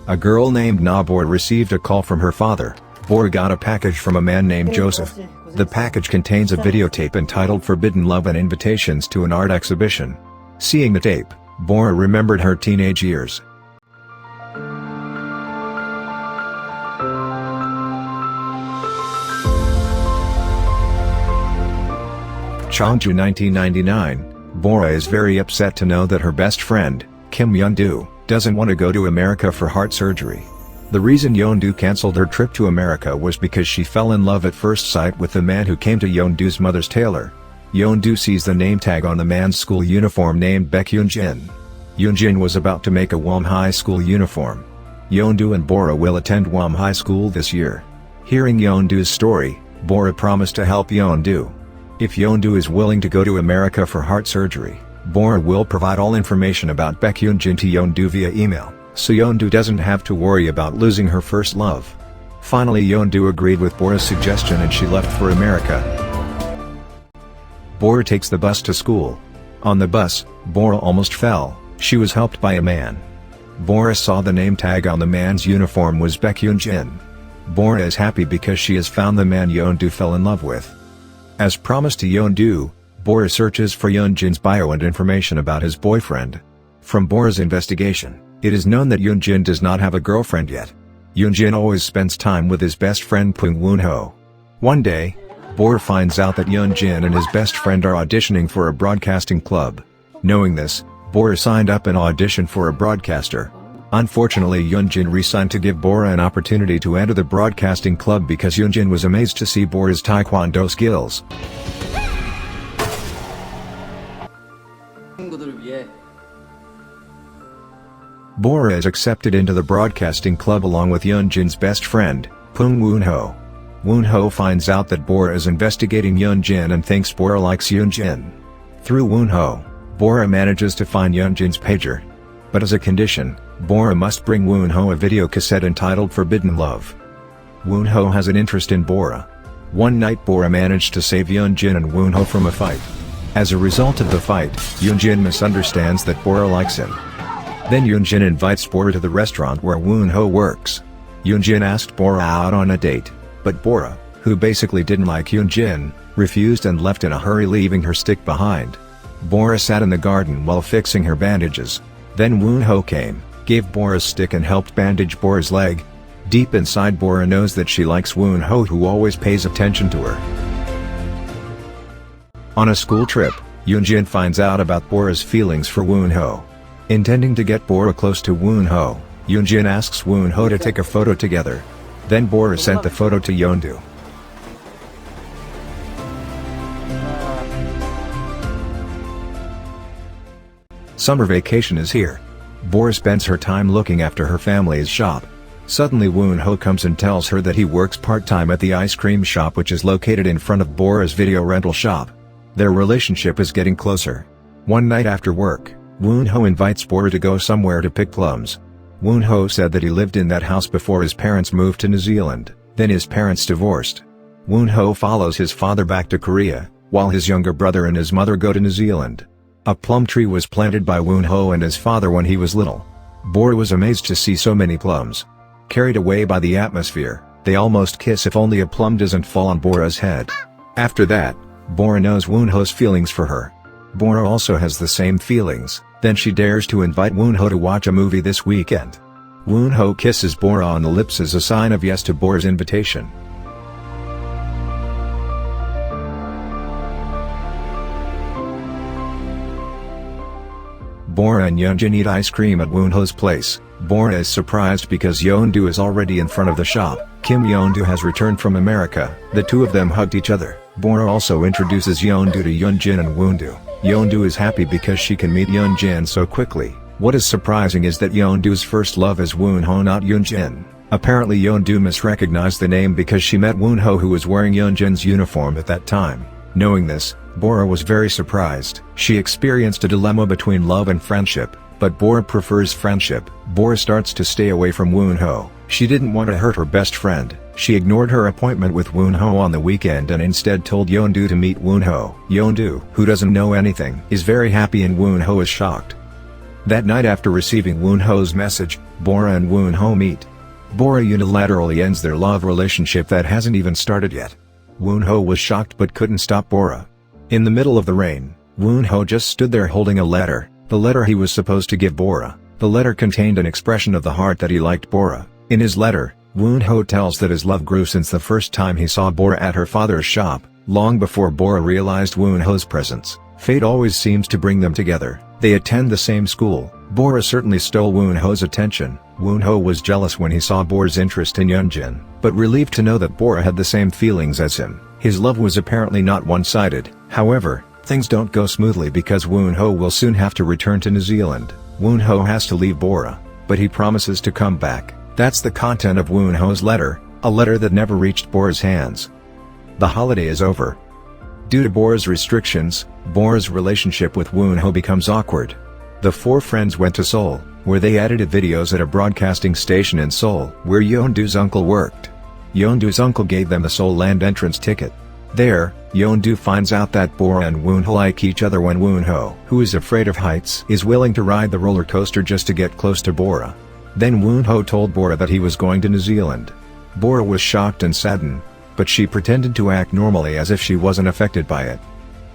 A girl named Na Bora received a call from her father. Bora got a package from a man named Joseph. The package contains a videotape entitled Forbidden Love and invitations to an art exhibition. Seeing the tape, Bora remembered her teenage years. Cheongju 1999, Bora is very upset to know that her best friend, Kim Yeon-do, doesn't want to go to America for heart surgery. The reason Yeon-do cancelled her trip to America was because she fell in love at first sight with the man who came to Yeon-do's mother's tailor. Yeon-do sees the name tag on the man's school uniform named Baekhyunjin. Yoonjin was about to make a Wom High School uniform. Yeon-do and Bora will attend Wom High School this year. Hearing Yeon-do's story, Bora promised to help Yeon-do. If Yeon-do is willing to go to America for heart surgery, Bora will provide all information about Baekhyunjin to Yeon-do via email, so Yeon-do doesn't have to worry about losing her first love. Finally, Yeon-do agreed with Bora's suggestion and she left for America. Bora takes the bus to school. On the bus, Bora almost fell. She was helped by a man. Bora saw the name tag on the man's uniform was Baekhyunjin. Bora is happy because she has found the man Yeon-do fell in love with. As promised to Yeon-do, Bora searches for Yeonjin's bio and information about his boyfriend. From Bora's investigation, it is known that Yeonjin does not have a girlfriend yet. Yeonjin always spends time with his best friend Pung Woon-ho. One day, Bora finds out that Yeonjin and his best friend are auditioning for a broadcasting club. Knowing this, Bora signed up an audition for a broadcaster. Unfortunately, Yeonjin resigned to give Bora an opportunity to enter the broadcasting club because Yeonjin was amazed to see Bora's taekwondo skills. Bora is accepted into the broadcasting club along with Yeonjin's best friend, Pung Woon-ho. Woon-ho finds out that Bora is investigating Yeonjin and thinks Bora likes Yeonjin. Through Woon-ho, Bora manages to find Yeonjin's pager. But as a condition, Bora must bring Woon-ho a video cassette entitled Forbidden Love. Woon-ho has an interest in Bora. One night Bora managed to save Yeonjin and Woon-ho from a fight. As a result of the fight, Yeonjin misunderstands that Bora likes him. Then Yeonjin invites Bora to the restaurant where Woon-ho works. Yeonjin asked Bora out on a date, but Bora, who basically didn't like Yeonjin, refused and left in a hurry, leaving her stick behind. Bora sat in the garden while fixing her bandages. Then Woon-ho came, gave Bora's stick and helped bandage Bora's leg. Deep inside, Bora knows that she likes Woon-ho, who always pays attention to her. On a school trip, Yeonjin finds out about Bora's feelings for Woon-ho. Intending to get Bora close to Woon-ho, Yeonjin asks Woon-ho to take a photo together. Then Bora sent the photo to Yeon-do. Summer vacation is here. Bora spends her time looking after her family's shop. Suddenly Woon-ho comes and tells her that he works part-time at the ice cream shop, which is located in front of Bora's video rental shop. Their relationship is getting closer. One night after work, Woon-ho invites Bora to go somewhere to pick plums. Woon-ho said that he lived in that house before his parents moved to New Zealand, then his parents divorced. Woon-ho follows his father back to Korea, while his younger brother and his mother go to New Zealand. A plum tree was planted by Woon-ho and his father when he was little. Bora was amazed to see so many plums. Carried away by the atmosphere, they almost kiss if only a plum doesn't fall on Bora's head. After that, Bora knows Woon-ho's feelings for her. Bora also has the same feelings, then she dares to invite Woon-ho to watch a movie this weekend. Woon-ho kisses Bora on the lips as a sign of yes to Bora's invitation. Bora and Yeonjin eat ice cream at Woon-ho's place. Bora is surprised because Yeon-do is already in front of the shop. Kim Yeon-do has returned from America. The two of them hugged each other. Bora also introduces Yeon-do to Yeonjin and Woon-do. Yeon-do is happy because she can meet Yeonjin so quickly. What is surprising is that Yeon-do's first love is Woon-ho, not Yeonjin. Apparently Yeon-do misrecognized the name because she met Woon-ho, who was wearing Yeonjin's uniform at that time. Knowing this, Bora was very surprised. She experienced a dilemma between love and friendship, but Bora prefers friendship. Bora starts to stay away from Woon-ho. She didn't want to hurt her best friend. She ignored her appointment with Woon-ho on the weekend and instead told Yeon-do to meet Woon-ho. Yeon-do, who doesn't know anything, is very happy and Woon-ho is shocked. That night after receiving Woon-ho's message, Bora and Woon-ho meet. Bora unilaterally ends their love relationship that hasn't even started yet. Woon-ho was shocked but couldn't stop Bora. In the middle of the rain, Woon-ho just stood there holding a letter, the letter he was supposed to give Bora. The letter contained an expression of the heart that he liked Bora. In his letter, Woon-ho tells that his love grew since the first time he saw Bora at her father's shop, long before Bora realized Woon-ho's presence. Fate always seems to bring them together. They attend the same school. Bora certainly stole Woon-ho's attention. Woon-ho was jealous when he saw Bora's interest in Yeonjin, but relieved to know that Bora had the same feelings as him. His love was apparently not one-sided. However, things don't go smoothly because Woon-ho will soon have to return to New Zealand. Woon-ho has to leave Bora, but he promises to come back. That's the content of Woon-ho's letter, a letter that never reached Bora's hands. The holiday is over. Due to Bora's restrictions, Bora's relationship with Woon-ho becomes awkward. The four friends went to Seoul, where they edited videos at a broadcasting station in Seoul, where Yeon-doo's uncle worked. Yeon-doo's uncle gave them the Seoul land entrance ticket. There, Yeon-doo finds out that Bora and Woon-ho like each other when Woon-ho, who is afraid of heights, is willing to ride the roller coaster just to get close to Bora. Then Woon-ho told Bora that he was going to New Zealand. Bora was shocked and saddened, but she pretended to act normally as if she wasn't affected by it.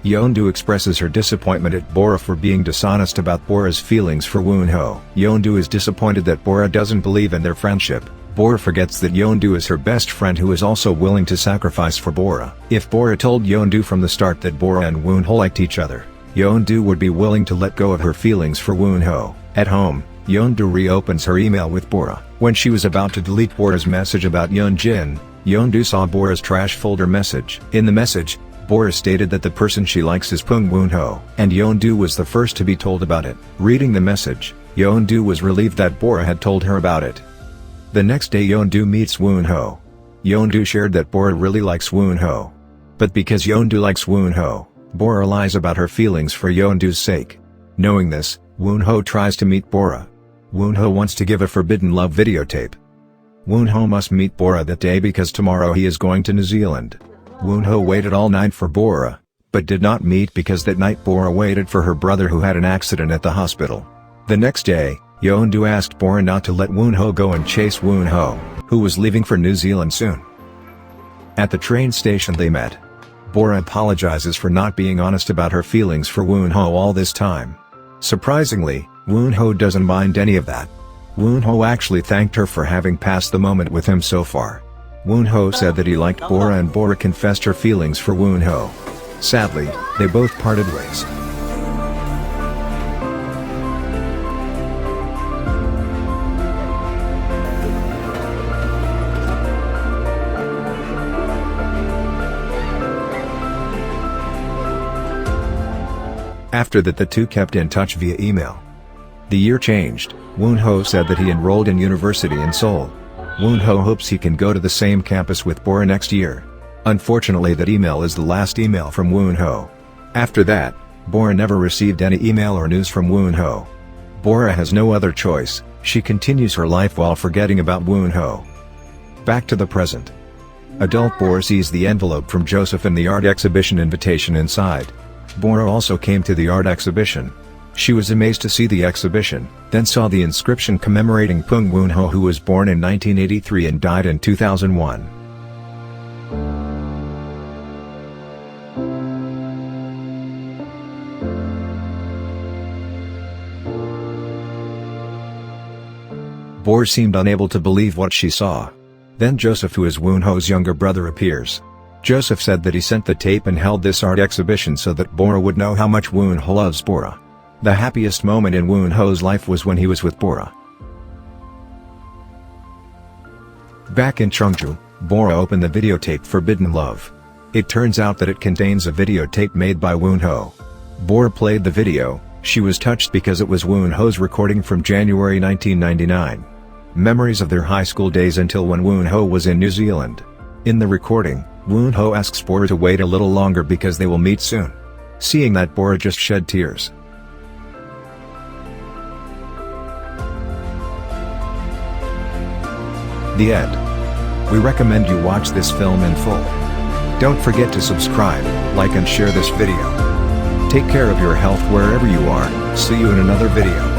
Yeon-doo expresses her disappointment at Bora for being dishonest about Bora's feelings for Woon-ho. Yeon-doo is disappointed that Bora doesn't believe in their friendship. Bora forgets that Yeon-doo is her best friend who is also willing to sacrifice for Bora. If Bora told Yeon-doo from the start that Bora and Woon-ho liked each other, Yeon-doo would be willing to let go of her feelings for Woon-ho. At home, Yeon-doo reopens her email with Bora. When she was about to delete Bora's message about Yeonjin, Yeon-doo saw Bora's trash folder message. In the message, Bora stated that the person she likes is Pung Woon-ho, and Yeon-doo was the first to be told about it. Reading the message, Yeon-doo was relieved that Bora had told her about it. The next day Yeon-doo meets Woon-ho. Yeon-doo shared that Bora really likes Woon-ho. But because Yeon-doo likes Woon-ho, Bora lies about her feelings for Yeon-doo's sake. Knowing this, Woon-ho tries to meet Bora. Woon-ho wants to give a forbidden love videotape. Woon-ho must meet Bora that day because tomorrow he is going to New Zealand. Woon-ho waited all night for Bora, but did not meet because that night Bora waited for her brother who had an accident at the hospital. The next day, Yeon-doo asked Bora not to let Woon-ho go and chase Woon-ho, who was leaving for New Zealand soon. At the train station they met. Bora apologizes for not being honest about her feelings for Woon-ho all this time. Surprisingly, Woon-ho doesn't mind any of that. Woon-ho actually thanked her for having passed the moment with him so far. Woon-ho said that he liked Bora and Bora confessed her feelings for Woon-ho. Sadly, they both parted ways. After that the two kept in touch via email. The year changed. Woon-ho said that he enrolled in university in Seoul. Woon-ho hopes he can go to the same campus with Bora next year. Unfortunately that email is the last email from Woon-ho. After that, Bora never received any email or news from Woon-ho. Bora has no other choice, she continues her life while forgetting about Woon-ho. Back to the present. Adult Bora sees the envelope from Joseph and the art exhibition invitation inside. Bora also came to the art exhibition. She was amazed to see the exhibition, then saw the inscription commemorating Pung Woon-ho who was born in 1983 and died in 2001. Bora seemed unable to believe what she saw. Then Joseph, who is Woon-ho's younger brother, appears. Joseph said that he sent the tape and held this art exhibition so that Bora would know how much Woon-ho loves Bora. The happiest moment in Woon-ho's life was when he was with Bora. Back in Cheongju, Bora opened the videotape Forbidden Love. It turns out that it contains a videotape made by Woon-ho. Bora played the video. She was touched because it was Woon-ho's recording from January 1999. Memories of their high school days until when Woon-ho was in New Zealand. In the recording, Woon-ho asks Bora to wait a little longer because they will meet soon. Seeing that, Bora just shed tears. The end. We recommend you watch this film in full. Don't forget to subscribe, like and share this video. Take care of your health wherever you are. See you in another video.